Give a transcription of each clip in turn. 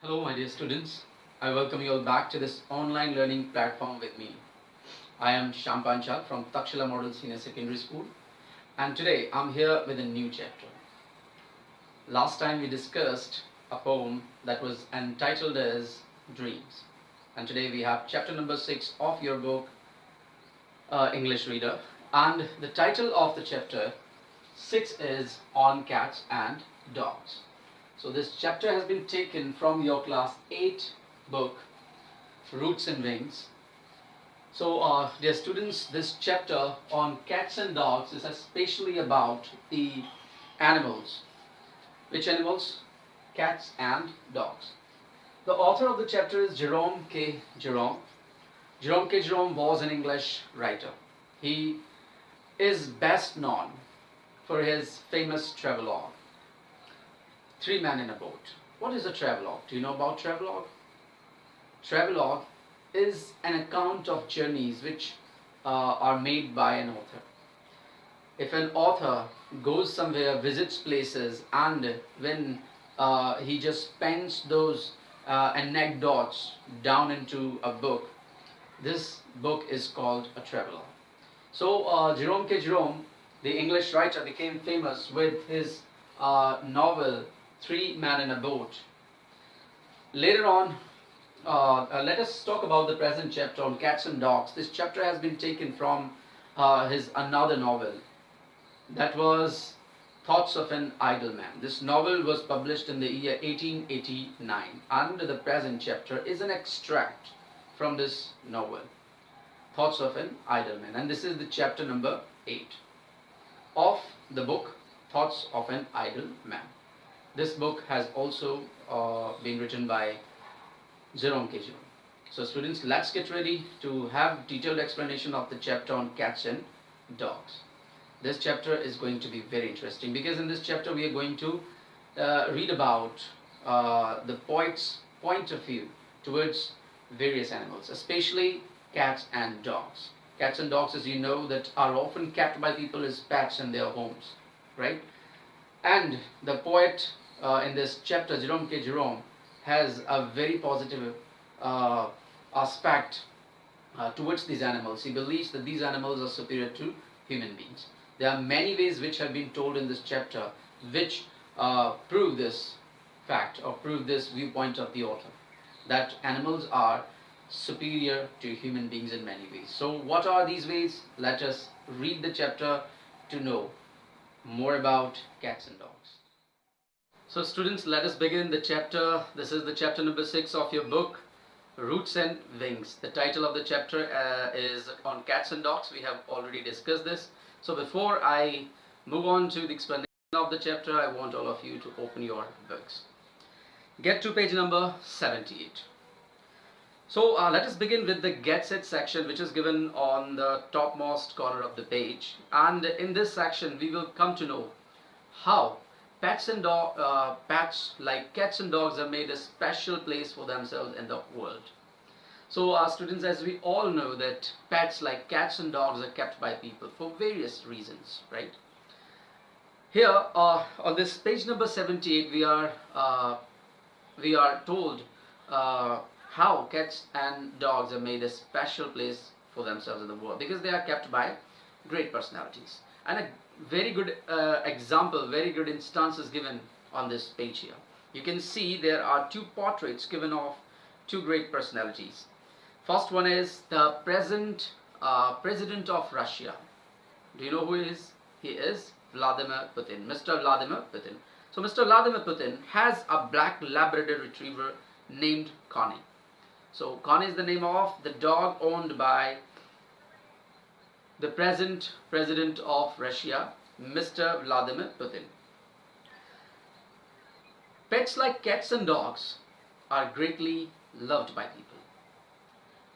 Hello my dear students, I welcome you all back to this online learning platform with me. I am Shyam Panchal from Taksh-shila Model Senior Secondary School, and today I'm here with a new chapter. Last time we discussed a poem that was entitled as Dreams, and today we have chapter number 6 of your book English Reader, and the title of the chapter 6 is On Cats and Dogs. So this chapter has been taken from your class 8 book, Roots and Wings. So dear students, this chapter on cats and dogs is especially about the animals. Which animals? Cats and dogs. The author of the chapter is Jerome K. Jerome. Jerome K. Jerome was an English writer. He is best known for his famous travelogue, Three Men in a Boat. What is a travelogue? Do you know about travelogue? Travelogue is an account of journeys which are made by an author. If an author goes somewhere, visits places, and when he just pens those anecdotes down into a book, this book is called a travelogue. So Jerome K. Jerome, the English writer, became famous with his novel Three Men in a Boat. Later on, let us talk about the present chapter on cats and dogs. This chapter has been taken from his another novel, that was Thoughts of an Idle Man. This novel was published in the year 1889, and the present chapter is an extract from this novel, Thoughts of an Idle Man, and this is the chapter number 8 of the book Thoughts of an Idle Man. This book has also been written by Jerome K. Jerome. So students, let's get ready to have detailed explanation of the chapter on cats and dogs. This chapter is going to be very interesting because in this chapter we are going to read about the poet's point of view towards various animals, especially cats and dogs. Cats and dogs, as you know, that are often kept by people as pets in their homes, right? And the poet in this chapter, Jerome K. Jerome, has a very positive aspect towards these animals. He believes that these animals are superior to human beings. There are many ways which have been told in this chapter which prove this fact or prove this viewpoint of the author, that animals are superior to human beings in many ways. So what are these ways? Let us read the chapter to know more about cats and dogs. So students, let us begin the chapter. This is the chapter number 6 of your book, Roots and Wings. The title of the chapter is on cats and dogs. We have already discussed this. So before I move on to the explanation of the chapter, I want all of you to open your books. Get to page number 78. So let us begin with the Get Set section, which is given on the topmost corner of the page. And in this section, we will come to know how pets like cats and dogs have made a special place for themselves in the world. So students, as we all know that pets like cats and dogs are kept by people for various reasons, right? Here on this page number 78, we are told how cats and dogs have made a special place for themselves in the world because they are kept by great personalities. And a very good example, very good instance is given on this page here. You can see there are two portraits given of two great personalities. First one is the present president of Russia. Do you know who he is? He is Vladimir Putin, Mr. Vladimir Putin. So Mr. Vladimir Putin has a black Labrador retriever named Connie. So Connie is the name of the dog owned by the present president of Russia, Mr. Vladimir Putin. Pets like cats and dogs are greatly loved by people.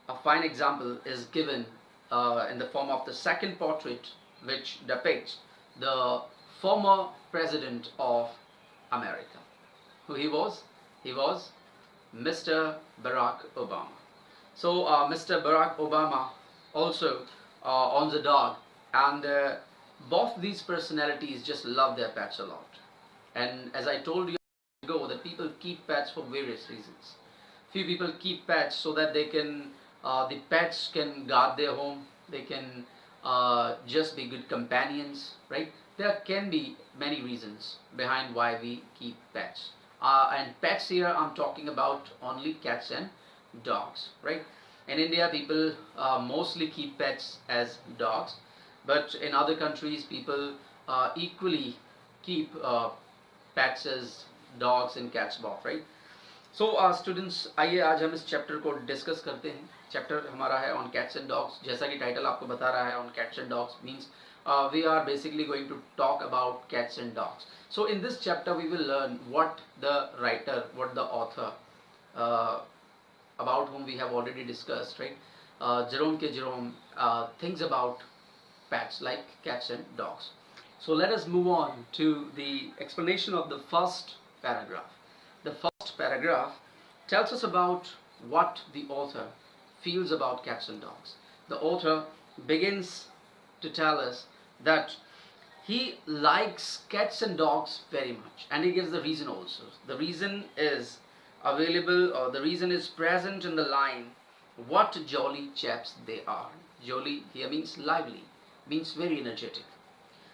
A fine example is given in the form of the second portrait, which depicts the former president of America. Who he was? He was Mr. Barack Obama. So Mr. Barack Obama also owns a dog, and both these personalities just love their pets a lot. And as I told you ago, that people keep pets for various reasons. Few people keep pets so that they can, the pets can guard their home. They can just be good companions, right? There can be many reasons behind why we keep pets. And pets here, I'm talking about only cats and dogs, right? In India, people mostly keep pets as dogs, but in other countries, people equally keep pets as dogs and cats both, right? So students, आइए आज हम इस chapter को discuss करते हैं. Chapter हमारा है on cats and dogs. जैसा कि टाइटल आपको बता रहा है, on cats and dogs means we are basically going to talk about cats and dogs. So in this chapter we will learn what the writer, what the author, uh, about whom we have already discussed, right? Jerome thinks about pets like cats and dogs. So let us move on to the explanation of the first paragraph. The first paragraph tells us about what the author feels about cats and dogs. The author begins to tell us that he likes cats and dogs very much, and he gives the reason also. The reason is available, or the reason is present in the line, what jolly chaps they are. Jolly here means lively, means very energetic.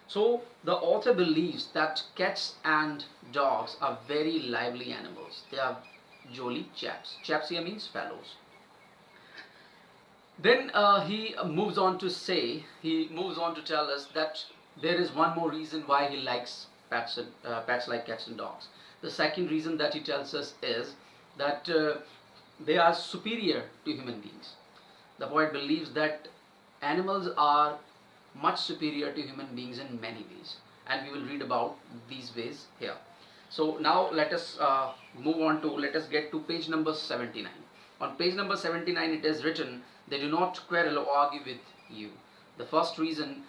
So the author believes that cats and dogs are very lively animals. They are jolly chaps. Chaps here means fellows. Then he moves on to tell us that there is one more reason why he likes pets like cats and dogs. The second reason that he tells us is that they are superior to human beings. The poet believes that animals are much superior to human beings in many ways, and we will read about these ways here. So now let us get to page number 79. On page number 79 it is written, they do not quarrel or argue with you. The first reason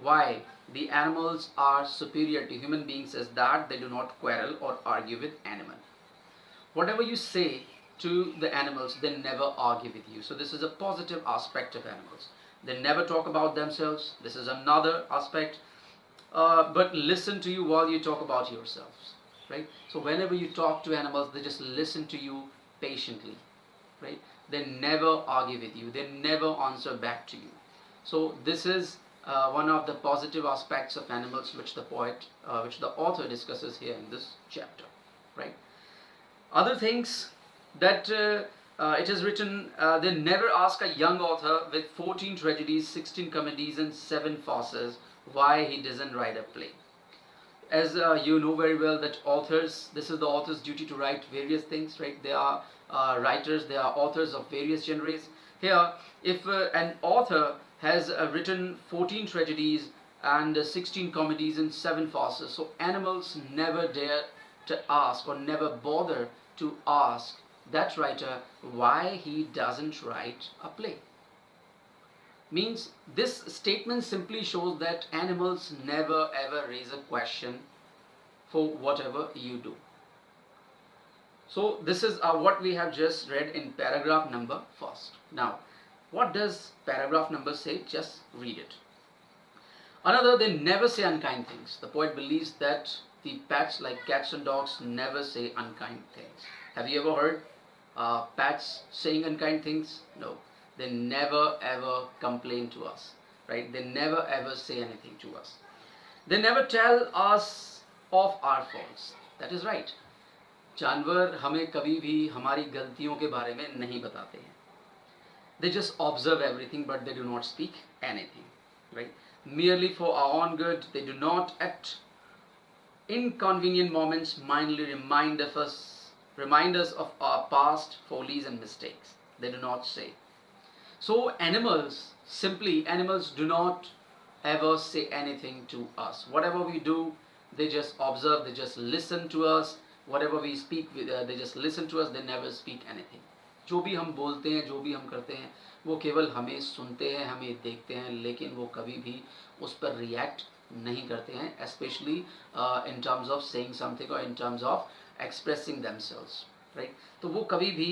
why the animals are superior to human beings is that they do not quarrel or argue with animal. Whatever you say to the animals, they never argue with you. So this is a positive aspect of animals. They never talk about themselves. This is another aspect. But listen to you while you talk about yourselves, right? So whenever you talk to animals, they just listen to you patiently, right? They never argue with you. They never answer back to you. So this is one of the positive aspects of animals which the author discusses here in this chapter, right? Other things that it is written, they never ask a young author with 14 tragedies, 16 comedies and 7 farces why he doesn't write a play. As you know very well that authors, this is the author's duty to write various things, right? They are writers, they are authors of various genres. Here, if an author has written 14 tragedies and 16 comedies and 7 farces, so animals never dare to ask or never bother to ask that writer why he doesn't write a play. Means this statement simply shows that animals never ever raise a question for whatever you do. So this is what we have just read in paragraph number first. Now, what does paragraph number say? Just read it. Another, they never say unkind things. The poet believes that the pets like cats and dogs never say unkind things. Have you ever heard pets saying unkind things? No. They never ever complain to us, right? They never ever say anything to us. They never tell us of our faults. That is right. जानवर हमें कभी भी हमारी गलतियों के बारे में नहीं बताते हैं. They just observe everything, but they do not speak anything, right? Merely for our own good, they do not at inconvenient moments mindly remind us of our past follies and mistakes. They do not say. So animals do not ever say anything to us. Whatever we do, they just observe, they just listen to us. Whatever we speak, they just listen to us, they never speak anything. जो भी हम बोलते हैं, जो भी हम करते हैं, वो केवल हमें सुनते हैं, हमें देखते हैं, लेकिन वो कभी भी उस पर रिएक्ट नहीं करते हैं, especially in terms of saying something or in terms of expressing themselves, right? तो वो कभी भी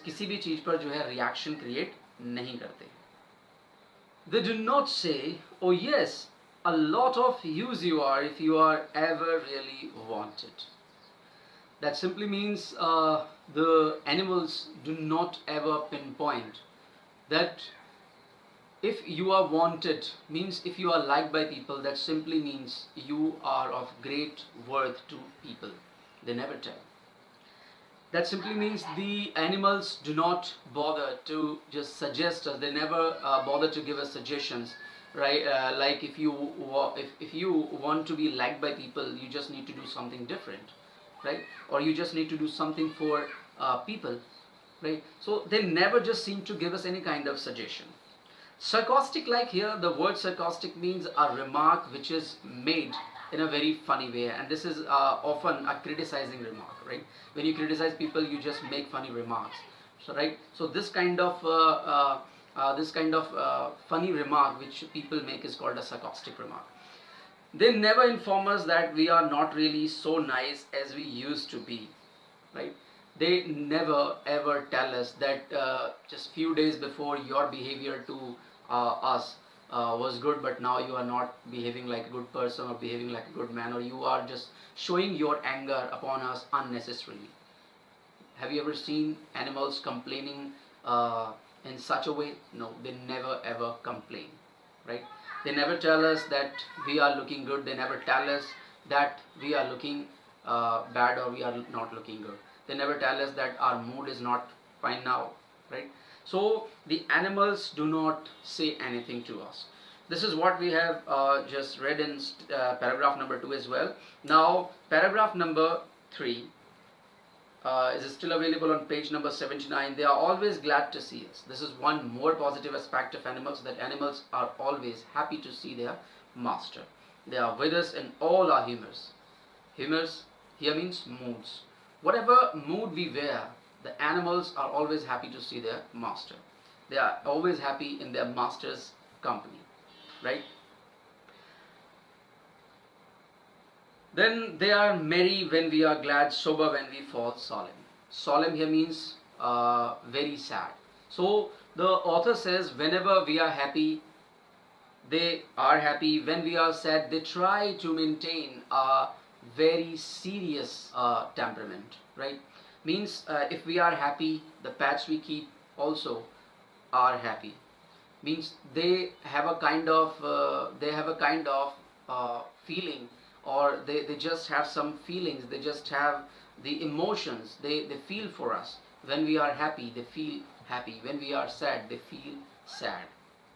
किसी भी चीज़ पर जो है रिएक्शन क्रिएट नहीं करते. They do not say, oh yes, a lot of use you are if you are ever really wanted. That simply means the animals do not ever pinpoint that if you are wanted, means if you are liked by people, that simply means you are of great worth to people. They never tell. That simply means the animals do not bother to just suggest us. They never bother to give us suggestions, right? Like if you want to be liked by people, you just need to do something different, right? Or you just need to do something for people, right? So they never just seem to give us any kind of suggestion. Sarcastic, like here, the word sarcastic means a remark which is made in a very funny way, and this is often a criticizing remark, right? When you criticize people, you just make funny remarks. So, right? So this kind of funny remark which people make is called a sarcastic remark. They never inform us that we are not really so nice as we used to be, right? They never ever tell us that just few days before your behavior to us was good, but now you are not behaving like a good person or behaving like a good man, or you are just showing your anger upon us unnecessarily. Have you ever seen animals complaining in such a way? No, they never ever complain, right? They never tell us that we are looking good. They never tell us that we are looking bad or we are not looking good. They never tell us that our mood is not fine now, right? So the animals do not say anything to us. This is what we have just read in paragraph number 2 as well. Now paragraph number 3 is still available on page number 79. They are always glad to see us. This is one more positive aspect of animals, that animals are always happy to see their master. They are with us in all our humors. Humors here means moods. Whatever mood we wear, the animals are always happy to see their master. They are always happy in their master's company, right? Then they are merry when we are glad, sober when we fall solemn. Solemn here means very sad. So the author says whenever we are happy, they are happy. When we are sad, they try to maintain a very serious temperament, right? Means if we are happy, the pets we keep also are happy. Means they have a kind of feeling, or they just have some feelings. They just have the emotions. They feel for us. When we are happy, they feel happy. When we are sad, they feel sad,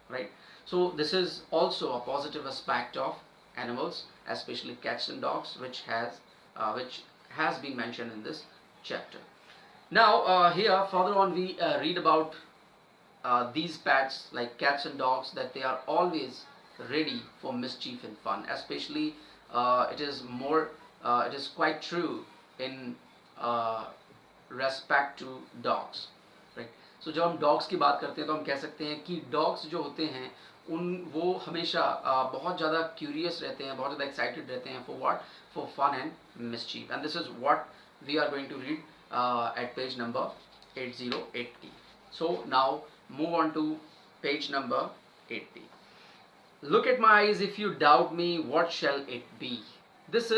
right? So this is also a positive aspect of animals, especially cats and dogs, which has been mentioned in this chapter. Now here further on we read about these pets like cats and dogs, that they are always ready for mischief and fun. Especially it is quite true in respect to dogs, right? So जब हम dogs की बात करते हैं तो हम कह सकते हैं कि dogs जो होते हैं वो हमेशा बहुत ज़्यादा curious रहते हैं, बहुत ज़्यादा excited रहते हैं for what? For fun and mischief. And this is what we are going to read at page number 808. So now move on to page number 80. Look at my eyes, if you doubt me, what shall it be? This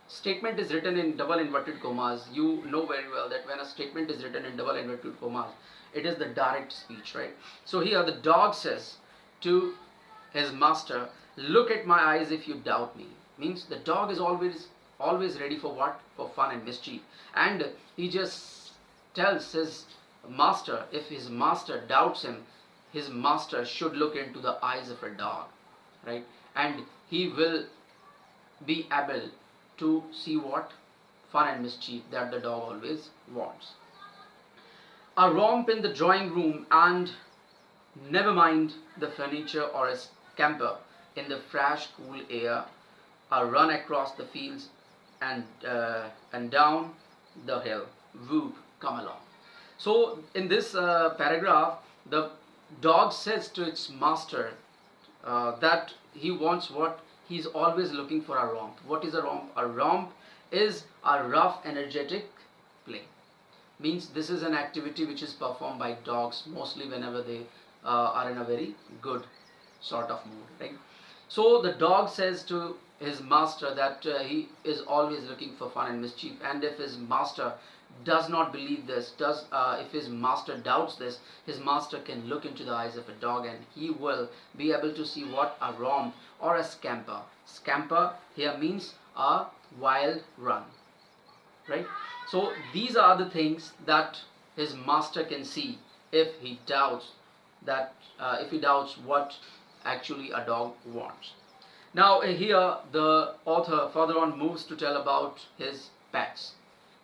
statement is written in double inverted commas. You know very well that when a statement is written in double inverted commas, it is the direct speech, right? So here the dog says to his master, look at my eyes if you doubt me. Means the dog is always ready for what? For fun and mischief. And he just tells his master, if his master doubts him, his master should look into the eyes of a dog, right? And he will be able to see what? Fun and mischief that the dog always wants. A romp in the drawing room, and never mind the furniture, or a scamper in the fresh cool air, a run across the fields and down the hill. Whoop, come along. So in this paragraph, the dog says to its master that he wants what? He's always looking for a romp. What is a romp? A romp is a rough, energetic play. Means this is an activity which is performed by dogs mostly whenever they are in a very good sort of mood, right? So the dog says to his master that he is always looking for fun and mischief, and if his master does not believe this, if his master doubts this, his master can look into the eyes of a dog and he will be able to see what a romp or a scamper. Scamper here means a wild run, right? So these are the things that his master can see if he doubts what actually a dog wants. Now here the author further on moves to tell about his pets.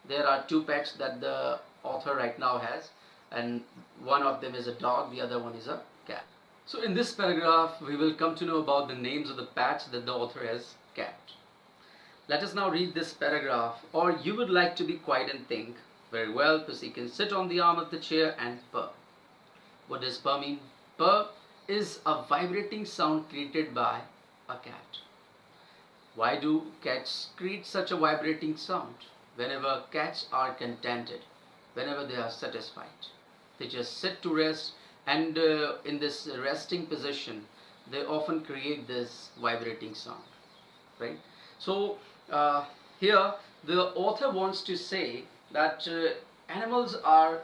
There are two pets that the author right now has, and one of them is a dog, the other one is a cat. So in this paragraph we will come to know about the names of the pets that the author has kept. Let us now read this paragraph. Or you would like to be quiet and think. Very well, pussy can sit on the arm of the chair and purr. What does purr mean? Purr is a vibrating sound created by a cat. Why do cats create such a vibrating sound? Whenever cats are contented, whenever they are satisfied, they just sit to rest, and in this resting position they often create this vibrating sound, right? So here the author wants to say that animals are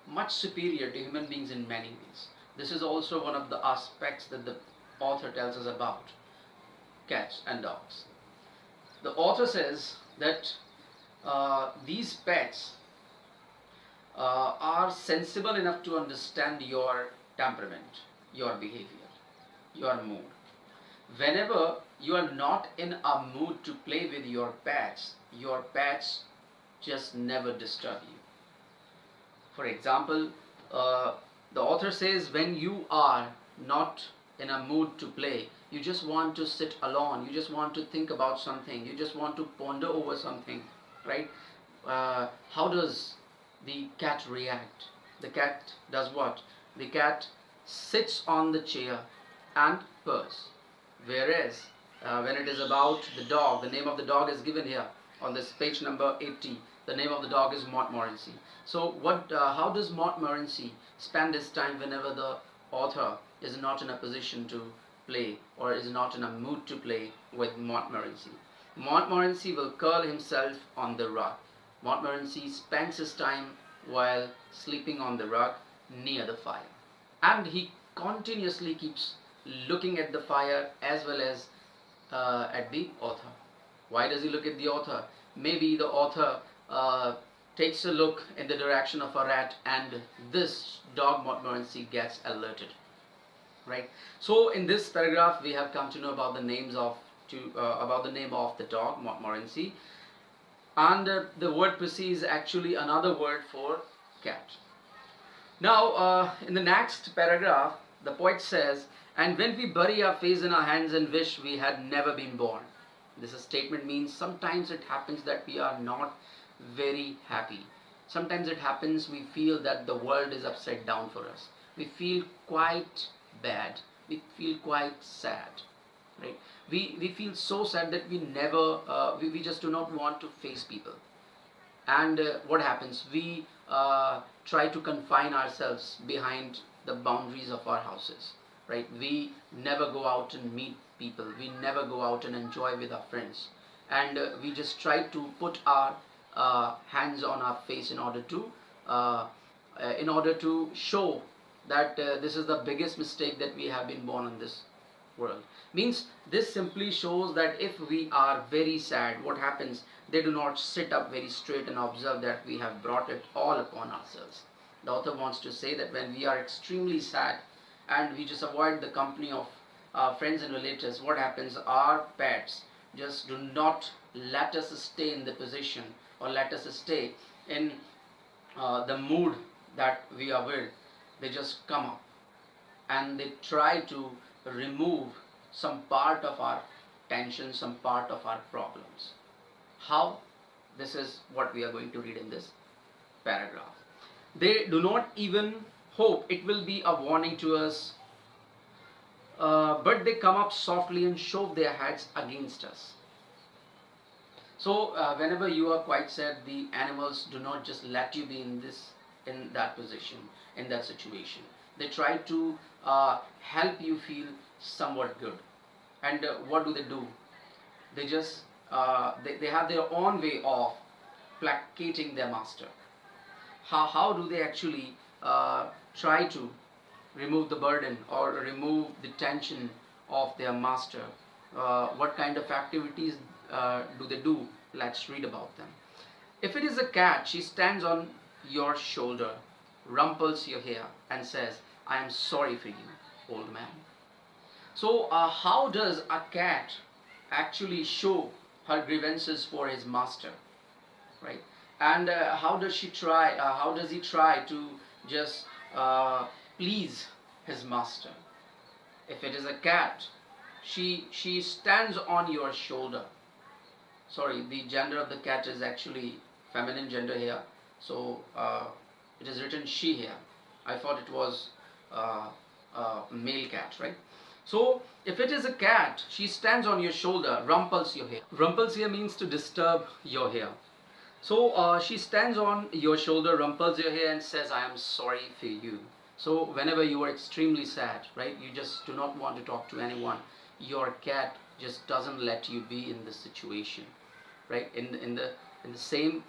much superior to human beings in many ways. This is also one of the aspects that the author tells us about cats and dogs. The author says that these pets are sensible enough to understand your temperament, your behavior, your mood. Whenever you are not in a mood to play with your pets just never disturb you. For example, the author says when you are not in a mood to play, you just want to sit alone, you just want to think about something, you just want to ponder over something, right? How does the cat react? The cat does what? The cat sits on the chair and purrs. Whereas when it is about the dog, the name of the dog is given here on this page number 80. The name of the dog is Montmorency. So how does Montmorency spend his time whenever the author is not in a position to play or is not in a mood to play with Montmorency? Montmorency will curl himself on the rug. Montmorency spends his time while sleeping on the rug near the fire, and he continuously keeps looking at the fire as well as at the author. Why does he look at the author? Maybe the author takes a look in the direction of a rat, and this dog Montmorency gets alerted, right? So in this paragraph we have come to know about the names of about the name of the dog Montmorency, and the word pussy is actually another word for cat. Now in the next paragraph the poet says, and when we bury our face in our hands and wish we had never been born. This statement means sometimes it happens that we are not very happy. Sometimes it happens we feel that the world is upside down for us. We feel quite bad. We feel quite sad, right? We feel so sad that we never, we just do not want to face people. And what happens? We try to confine ourselves behind the boundaries of our houses, right? We never go out and meet people. We never go out and enjoy with our friends. And we just try to put our hands on our face in order to show that this is the biggest mistake that we have been born in this world. Means this simply shows that if we are very sad, what happens? They do not sit up very straight and observe that we have brought it all upon ourselves. The author wants to say that when we are extremely sad and we just avoid the company of friends and relatives, what happens? Our pets just do not let us stay in the position or let us stay in the mood that we are with. They just come up and they try to remove some part of our tension, some part of our problems. How? This is what we are going to read in this paragraph. They do not even hope it will be a warning to us, but they come up softly and shove their heads against us. So whenever you are quite sad, the animals do not just let you be in that position, in that situation. They try to help you feel somewhat good. And what do? They just they have their own way of placating their master. How do they actually try to remove the burden or remove the tension of their master? What kind of activities do they do? Let's read about them. If it is a cat, she stands on your shoulder, rumples your hair, and says, I am sorry for you, old man. So, how does a cat actually show her grievances for his master, right? And how does she try? How does he try to just please his master? If it is a cat, she stands on your shoulder. Sorry, the gender of the cat is actually feminine gender here, so it is written she here. I thought it was male cat, right? So if it is a cat, she stands on your shoulder, rumples your hair. Rumples here means to disturb your hair. So she stands on your shoulder, rumples your hair, and says, I am sorry for you. So whenever you are extremely sad, right, you just do not want to talk to anyone, your cat just doesn't let you be in this situation, right? In the same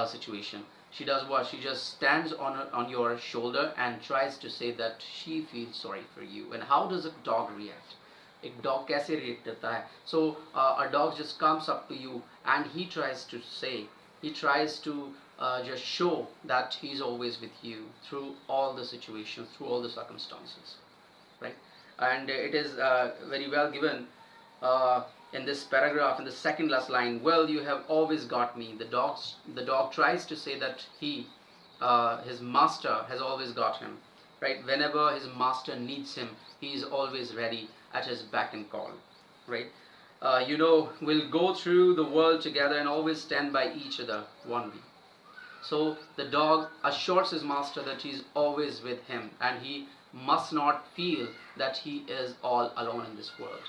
situation, she does what? She just stands on your shoulder and tries to say that she feels sorry for you. And how does a dog react? एक dog कैसे react करता है? So a dog just comes up to you and he tries to just show that he's always with you through all the situations, through all the circumstances, right? And it is very well given in this paragraph, in the second last line. Well, you have always got me. The dog tries to say that his master has always got him, right? Whenever his master needs him, he is always ready at his beck and call, right? We'll go through the world together and always stand by each other, won't we? So the dog assures his master that he is always with him and he must not feel that he is all alone in this world.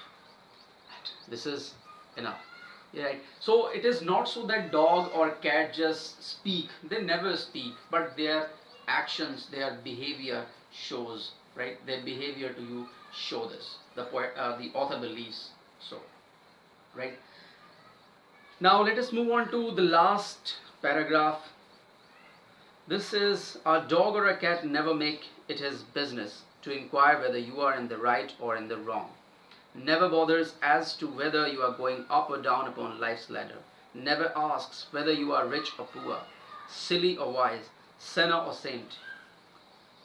This is enough, right? So it is not so that dog or cat just speak. They never speak, but their actions, their behavior shows, right? Their behavior to you show this. The author believes so, right? Now let us move on to the last paragraph. This is, a dog or a cat never make it his business to inquire whether you are in the right or in the wrong. Never bothers as to whether you are going up or down upon life's ladder. Never asks whether you are rich or poor, silly or wise, sinner or saint.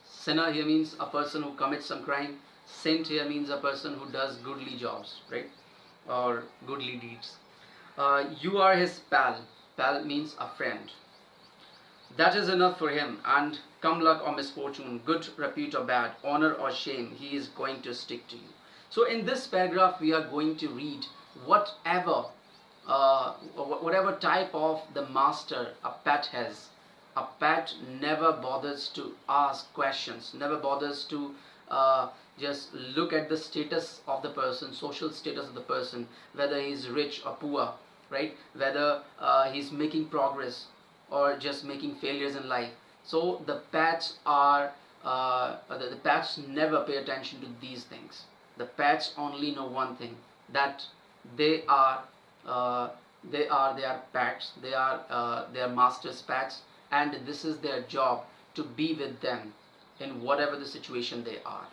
Sinner here means a person who commits some crime. Saint here means a person who does goodly jobs, right? Or goodly deeds. You are his pal. Pal means a friend. That is enough for him, and come luck or misfortune, good repute or bad, honor or shame, he is going to stick to you. So in this paragraph we are going to read whatever type of the master a pet has. A pet never bothers to ask questions, never bothers to just look at the status of the person, social status of the person, whether he is rich or poor, right? Whether he's making progress or just making failures in life. So the pets are the pets never pay attention to these things. The pets only know one thing, that they are their pets, they are their master's pets, and this is their job to be with them in whatever the situation they are,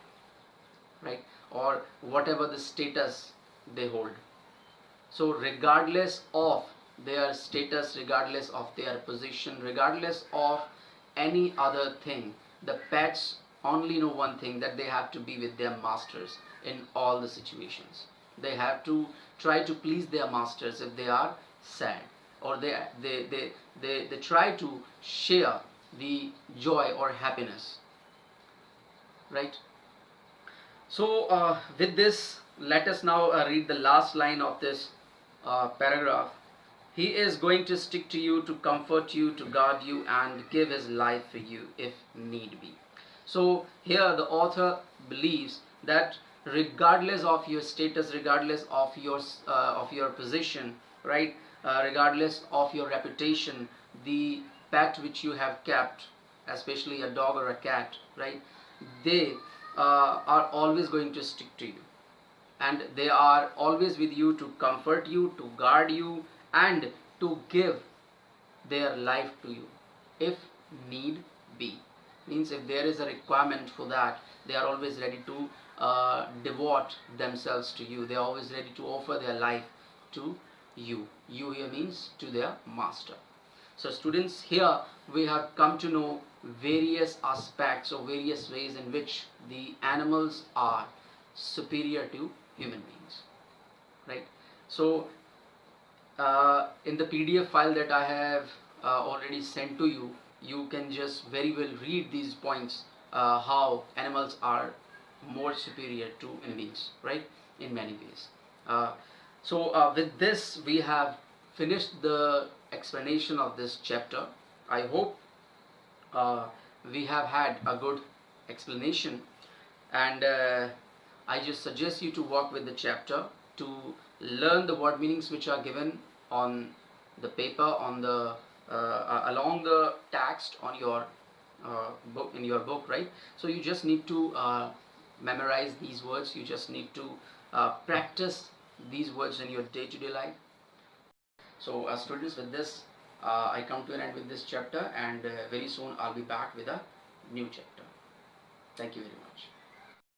right? Or whatever the status they hold. So regardless of their status, regardless of their position, regardless of any other thing, the pets only know one thing, that they have to be with their masters in all the situations. They have to try to please their masters if they are sad, or they try to share the joy or happiness, right? So with this, let us now read the last line of this paragraph. He is going to stick to you, to comfort you, to guard you, and give his life for you if need be. So here the author believes that regardless of your status, regardless of your position, right, regardless of your reputation, the pet which you have kept, especially a dog or a cat, right, they are always going to stick to you. and they are always with you to comfort you, to guard you, and to give their life to you if need be. Means if there is a requirement for that, they are always ready to devote themselves to you. They are always ready to offer their life to you. You here means to their master. So students, here we have come to know various aspects or various ways in which the animals are superior to human beings, right? So in the PDF file that I have already sent to you, you can just very well read these points, how animals are more superior to human beings, right, in many ways. With this, we have finished the explanation of this chapter. I hope we have had a good explanation, and I just suggest you to work with the chapter to learn the word meanings which are given on the paper, on the along the text on your book, in your book, right? So you just need to memorize these words. You just need to practice these words in your day-to-day life. So students, with this I come to an end with this chapter, and very soon I'll be back with a new chapter. Thank you very much.